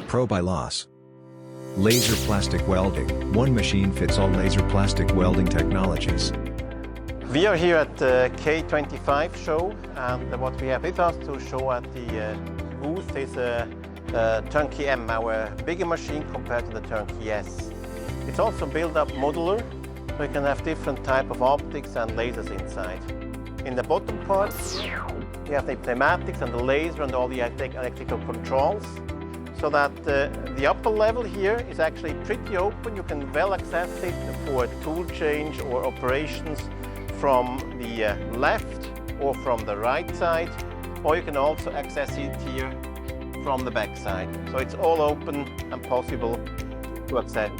ProByLas. Laser Plastic Welding, one machine fits all laser plastic welding technologies. We are here at the K25 show, and what we have with us to show at the booth is the Turnkey M, our bigger machine compared to the Turnkey S. It's also built up modular, so you can have different type of optics and lasers inside. In the bottom part, you have the pneumatics and the laser and all the electrical controls, so that the upper level here is actually pretty open. You can well access it for tool change or operations from the left or from the right side, or you can also access it here from the back side. So it's all open and possible to access.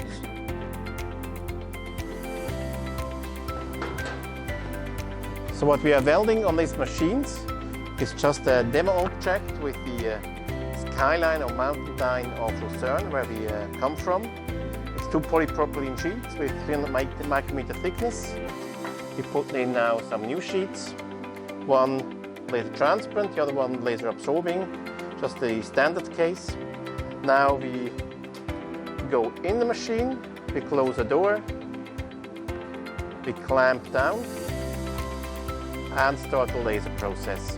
So what we are welding on these machines is just a demo object with the Skyline or mountain line of Lucerne, where we come from. It's 2 polypropylene sheets with 300 micrometer thickness. We put in now some new sheets, one laser transparent, the other one laser absorbing, just the standard case. Now we go in the machine, we close the door, we clamp down and start the laser process.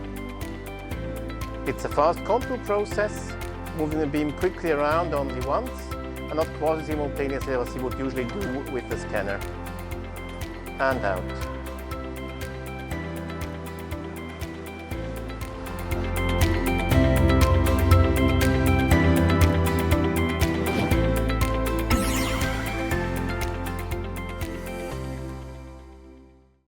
It's a fast control process, moving the beam quickly around only once and not quasi simultaneously as you would usually do with the scanner. And out.